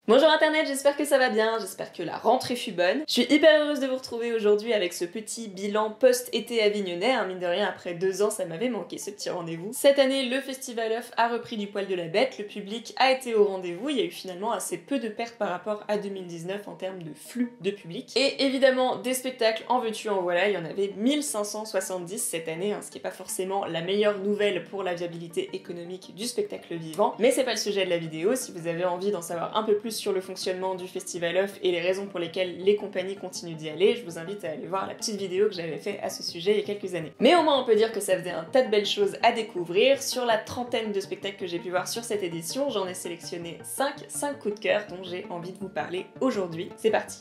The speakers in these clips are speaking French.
Bonjour internet, j'espère que ça va bien, j'espère que la rentrée fut bonne. Je suis hyper heureuse de vous retrouver aujourd'hui avec ce petit bilan post-été avignonnais, mine de rien après 2 ans ça m'avait manqué ce petit rendez-vous. Cette année le Festival Off a repris du poil de la bête, le public a été au rendez-vous, il y a eu finalement assez peu de pertes par rapport à 2019 en termes de flux de public. Et évidemment des spectacles en veux-tu en voilà, il y en avait 1570 cette année, ce qui n'est pas forcément la meilleure nouvelle pour la viabilité économique du spectacle vivant, mais c'est pas le sujet de la vidéo. Si vous avez envie d'en savoir un peu plus sur le fonctionnement du Festival Off et les raisons pour lesquelles les compagnies continuent d'y aller, je vous invite à aller voir la petite vidéo que j'avais fait à ce sujet il y a quelques années. Mais au moins on peut dire que ça faisait un tas de belles choses à découvrir. Sur la trentaine de spectacles que j'ai pu voir sur cette édition, j'en ai sélectionné 5 coups de cœur dont j'ai envie de vous parler aujourd'hui. C'est parti!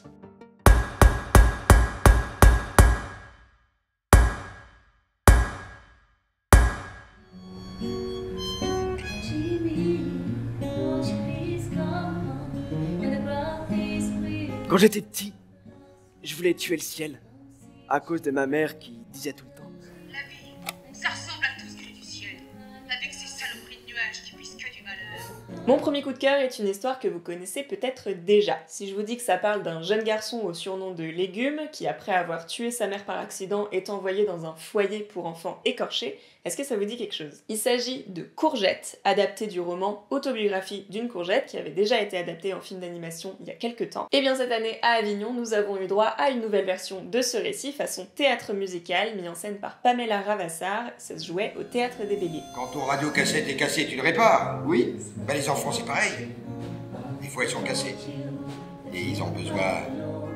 Quand j'étais petit, je voulais tuer le ciel, à cause de ma mère qui disait tout le temps « La vie, ça ressemble à tout ce gris du ciel, avec ces saloperies de nuages qui puissent que du malheur. » Mon premier coup de cœur est une histoire que vous connaissez peut-être déjà. Si je vous dis que ça parle d'un jeune garçon au surnom de Légume, qui après avoir tué sa mère par accident est envoyé dans un foyer pour enfants écorchés, est-ce que ça vous dit quelque chose? Il s'agit de Courgette, adapté du roman Autobiographie d'une courgette, qui avait déjà été adapté en film d'animation il y a quelques temps. Et bien cette année à Avignon, nous avons eu droit à une nouvelle version de ce récit façon théâtre musical, mis en scène par Pamela Ravassar. Ça se jouait au Théâtre des Béliers. Quand ton radiocassette est cassé, tu le répares? Oui. Ben les enfants c'est pareil. Des fois ils sont cassés. Et ils ont besoin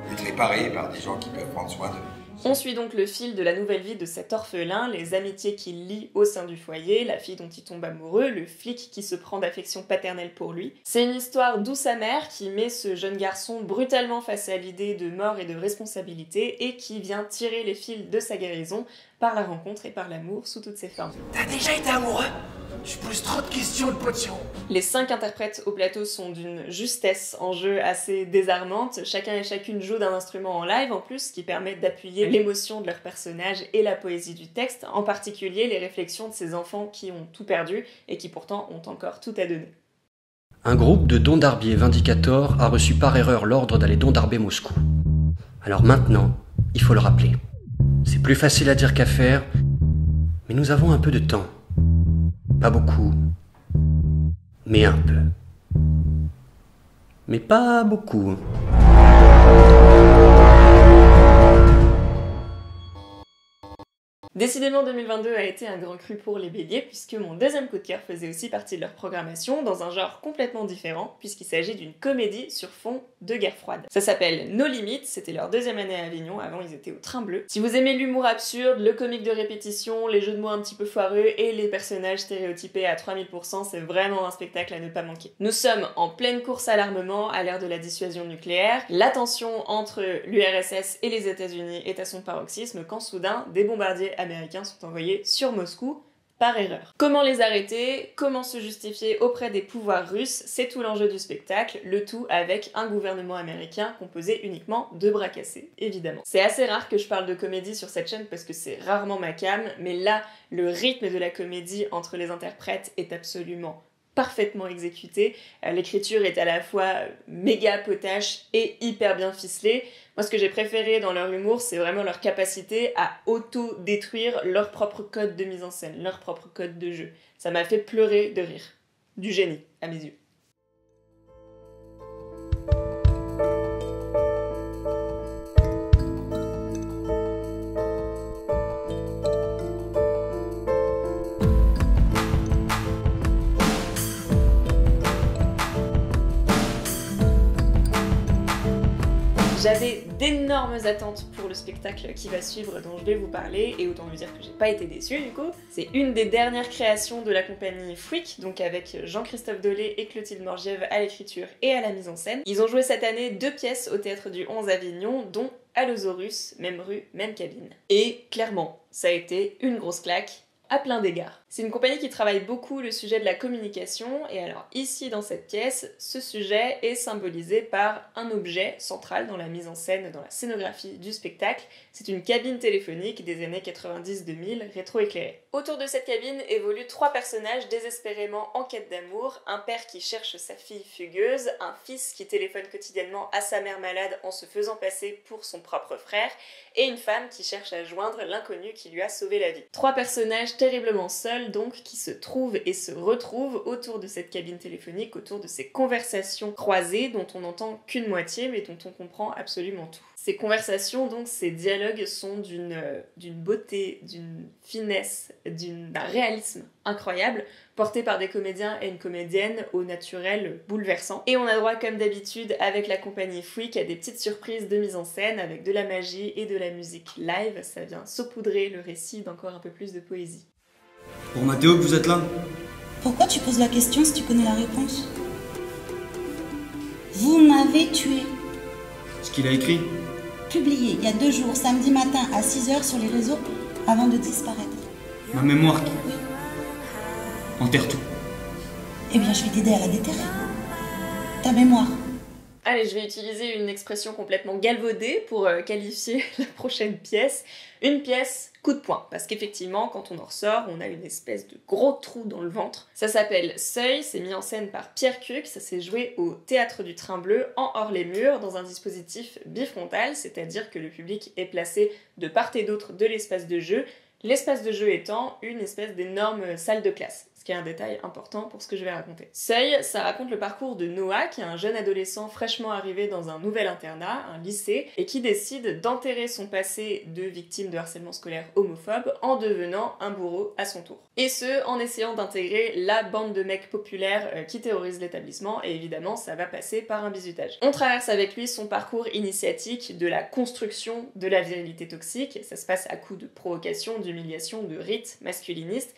d'être réparés par des gens qui peuvent prendre soin d'eux. On suit donc le fil de la nouvelle vie de cet orphelin, les amitiés qu'il lie au sein du foyer, la fille dont il tombe amoureux, le flic qui se prend d'affection paternelle pour lui. C'est une histoire douce amère qui met ce jeune garçon brutalement face à l'idée de mort et de responsabilité et qui vient tirer les fils de sa guérison par la rencontre et par l'amour sous toutes ses formes. T'as déjà été amoureux? Je pose trop de questions, le potion. Les 5 interprètes au plateau sont d'une justesse en jeu assez désarmante. Chacun et chacune joue d'un instrument en live en plus, ce qui permet d'appuyer l'émotion de leur personnage et la poésie du texte, en particulier les réflexions de ces enfants qui ont tout perdu et qui pourtant ont encore tout à donner. Un groupe de Dondarbier Vindicators a reçu par erreur l'ordre d'aller dondarber Moscou. Alors maintenant, il faut le rappeler. C'est plus facile à dire qu'à faire, mais nous avons un peu de temps. Pas beaucoup, mais un peu. Mais pas beaucoup. Décidément 2022 a été un grand cru pour les béliers puisque mon deuxième coup de cœur faisait aussi partie de leur programmation dans un genre complètement différent puisqu'il s'agit d'une comédie sur fond de guerre froide. Ça s'appelle No Limits, c'était leur deuxième année à Avignon, avant ils étaient au Train Bleu. Si vous aimez l'humour absurde, le comique de répétition, les jeux de mots un petit peu foireux et les personnages stéréotypés à 3000%, c'est vraiment un spectacle à ne pas manquer. Nous sommes en pleine course à l'armement à l'ère de la dissuasion nucléaire, la tension entre l'URSS et les États-Unis est à son paroxysme quand soudain des bombardiers américains sont envoyés sur Moscou par erreur. Comment les arrêter? Comment se justifier auprès des pouvoirs russes? C'est tout l'enjeu du spectacle, le tout avec un gouvernement américain composé uniquement de bras cassés, évidemment. C'est assez rare que je parle de comédie sur cette chaîne parce que c'est rarement ma came, mais là, le rythme de la comédie entre les interprètes est absolument parfaitement exécuté. L'écriture est à la fois méga potache et hyper bien ficelée. Moi, ce que j'ai préféré dans leur humour, c'est vraiment leur capacité à auto-détruire leur propre code de mise en scène, leur propre code de jeu. Ça m'a fait pleurer de rire. Du génie, à mes yeux. J'avais d'énormes attentes pour le spectacle qui va suivre dont je vais vous parler, et autant vous dire que j'ai pas été déçue du coup. C'est une des dernières créations de la compagnie Freak, donc avec Jean-Christophe Dolé et Clotilde Morgieve à l'écriture et à la mise en scène. Ils ont joué cette année 2 pièces au Théâtre du 11 Avignon, dont Allosaurus, même rue, même cabine. Et clairement, ça a été une grosse claque à plein d'égards. C'est une compagnie qui travaille beaucoup le sujet de la communication, et alors ici dans cette pièce, ce sujet est symbolisé par un objet central dans la mise en scène, dans la scénographie du spectacle. C'est une cabine téléphonique des années 90-2000, rétro-éclairée. Autour de cette cabine évoluent 3 personnages désespérément en quête d'amour, un père qui cherche sa fille fugueuse, un fils qui téléphone quotidiennement à sa mère malade en se faisant passer pour son propre frère, et une femme qui cherche à joindre l'inconnu qui lui a sauvé la vie. 3 personnages terriblement seuls donc, qui se trouvent et se retrouvent autour de cette cabine téléphonique, autour de ces conversations croisées dont on n'entend qu'une moitié mais dont on comprend absolument tout. Ces conversations, donc ces dialogues sont d'une beauté, d'une finesse, d'un réalisme incroyable, portés par des comédiens et une comédienne au naturel bouleversant. Et on a droit, comme d'habitude, avec la compagnie Fouic, à des petites surprises de mise en scène, avec de la magie et de la musique live. Ça vient saupoudrer le récit d'encore un peu plus de poésie. Pour Mathéo que vous êtes là? Pourquoi tu poses la question si tu connais la réponse? Vous m'avez tué. Ce qu'il a écrit? Publié il y a 2 jours, samedi matin à 6h sur les réseaux, avant de disparaître. Ma mémoire qui... Oui. Enterre tout. Eh bien, je vais t'aider à la déterrer. Ta mémoire. Allez, je vais utiliser une expression complètement galvaudée pour qualifier la prochaine pièce. Une pièce coup de poing, parce qu'effectivement, quand on en ressort, on a une espèce de gros trou dans le ventre. Ça s'appelle Seuil, c'est mis en scène par Pierre Cuc, ça s'est joué au Théâtre du Train Bleu, en hors-les-murs, dans un dispositif bifrontal, c'est-à-dire que le public est placé de part et d'autre de l'espace de jeu, l'espace de jeu étant une espèce d'énorme salle de classe. Ce qui est un détail important pour ce que je vais raconter. Seuil, ça raconte le parcours de Noah, qui est un jeune adolescent fraîchement arrivé dans un nouvel internat, un lycée, et qui décide d'enterrer son passé de victime de harcèlement scolaire homophobe en devenant un bourreau à son tour. Et ce, en essayant d'intégrer la bande de mecs populaires qui terrorisent l'établissement, et évidemment, ça va passer par un bizutage. On traverse avec lui son parcours initiatique de la construction de la virilité toxique, ça se passe à coups de provocation, d'humiliation, de rites masculinistes,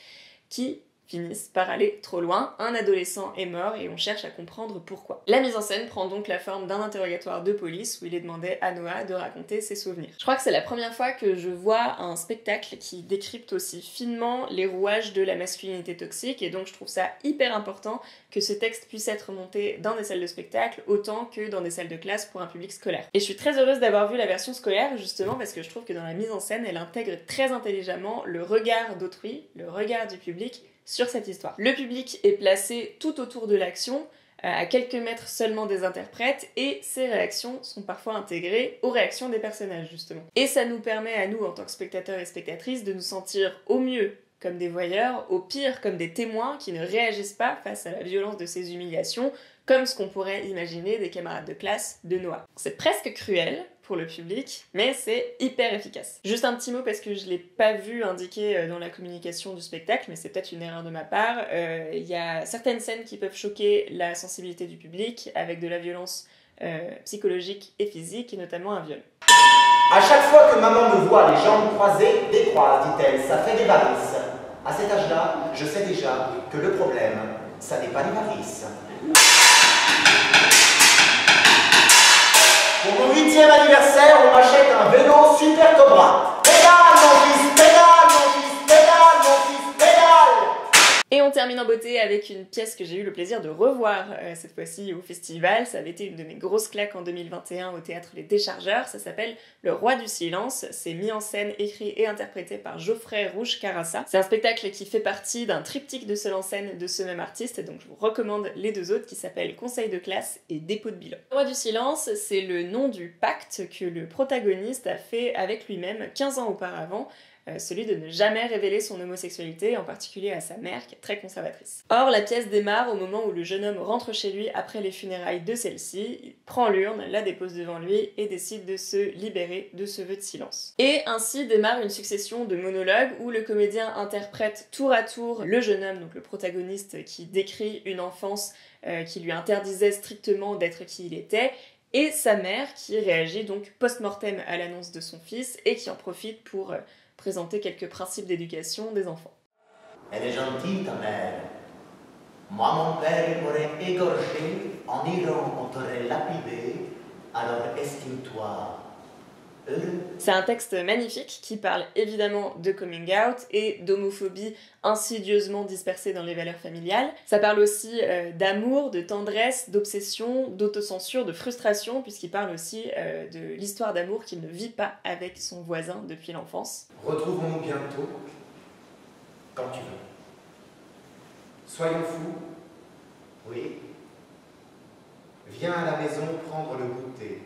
qui finissent par aller trop loin, un adolescent est mort et on cherche à comprendre pourquoi. La mise en scène prend donc la forme d'un interrogatoire de police où il est demandé à Noah de raconter ses souvenirs. Je crois que c'est la première fois que je vois un spectacle qui décrypte aussi finement les rouages de la masculinité toxique, et donc je trouve ça hyper important que ce texte puisse être monté dans des salles de spectacle autant que dans des salles de classe pour un public scolaire. Et je suis très heureuse d'avoir vu la version scolaire justement parce que je trouve que dans la mise en scène, elle intègre très intelligemment le regard d'autrui, le regard du public sur cette histoire. Le public est placé tout autour de l'action, à quelques mètres seulement des interprètes, et ces réactions sont parfois intégrées aux réactions des personnages, justement. Et ça nous permet à nous, en tant que spectateurs et spectatrices, de nous sentir au mieux comme des voyeurs, au pire comme des témoins qui ne réagissent pas face à la violence de ces humiliations, comme ce qu'on pourrait imaginer des camarades de classe de Noah. C'est presque cruel pour le public, mais c'est hyper efficace. Juste un petit mot parce que je l'ai pas vu indiqué dans la communication du spectacle, mais c'est peut-être une erreur de ma part. Il y a certaines scènes qui peuvent choquer la sensibilité du public, avec de la violence psychologique et physique, et notamment un viol. À chaque fois que maman me voit les jambes croisées, décroise, dit-elle, ça fait des varices. À cet âge-là, je sais déjà que le problème, ça n'est pas les varices. Pour mon 8e anniversaire, on m'achète un vélo Super Cobra. Pédale mon fils, pédale mon fils, pédale mon fils, pédale. Et on termine en beauté avec une pièce que j'ai eu le plaisir de revoir cette fois-ci au festival. Ça avait été une de mes grosses claques en 2021 au Théâtre Les Déchargeurs. Ça s'appelle Le Roi du Silence. C'est mis en scène, écrit et interprété par Geoffrey Rouge Carassa. C'est un spectacle qui fait partie d'un triptyque de seul en scène de ce même artiste, donc je vous recommande les 2 autres qui s'appellent Conseil de classe et Dépôt de bilan. Le Roi du Silence, c'est le nom du pacte que le protagoniste a fait avec lui-même 15 ans auparavant, celui de ne jamais révéler son homosexualité, en particulier à sa mère, qui est très conservatrice. Or, la pièce démarre au moment où le jeune homme rentre chez lui après les funérailles de celle-ci, il prend l'urne, la dépose devant lui et décide de se libérer de ce vœu de silence. Et ainsi démarre une succession de monologues où le comédien interprète tour à tour le jeune homme, donc le protagoniste, qui décrit une enfance qui lui interdisait strictement d'être qui il était, et sa mère qui réagit donc post-mortem à l'annonce de son fils et qui en profite pour présenter quelques principes d'éducation des enfants. Elle est gentille, ta mère. Moi, mon père, il m'aurait égorgé, en Iran, on t'aurait lapidé, alors estime-toi C'est un texte magnifique qui parle évidemment de coming out et d'homophobie insidieusement dispersée dans les valeurs familiales. Ça parle aussi d'amour, de tendresse, d'obsession, d'autocensure, de frustration, puisqu'il parle aussi de l'histoire d'amour qu'il ne vit pas avec son voisin depuis l'enfance. Retrouvons-nous bientôt, quand tu veux. Soyons fous. Oui. Viens à la maison prendre le goûter.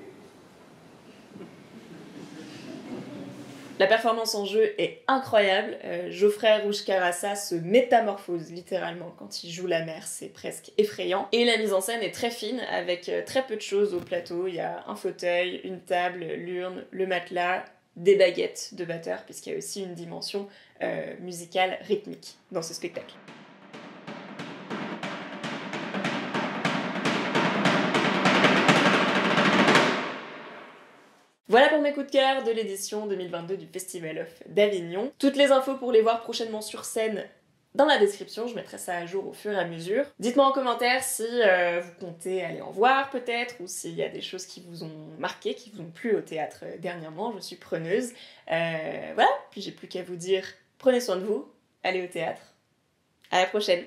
La performance en jeu est incroyable. Geoffrey Rouge-Carassa se métamorphose littéralement quand il joue la mère, c'est presque effrayant. Et la mise en scène est très fine, avec très peu de choses au plateau. Il y a un fauteuil, une table, l'urne, le matelas, des baguettes de batteur, puisqu'il y a aussi une dimension musicale rythmique dans ce spectacle. Voilà pour mes coups de cœur de l'édition 2022 du Festival of d'Avignon. Toutes les infos pour les voir prochainement sur scène dans la description, je mettrai ça à jour au fur et à mesure. Dites-moi en commentaire si vous comptez aller en voir peut-être, ou s'il y a des choses qui vous ont marqué, qui vous ont plu au théâtre dernièrement, je suis preneuse. Voilà, puis j'ai plus qu'à vous dire, prenez soin de vous, allez au théâtre. À la prochaine.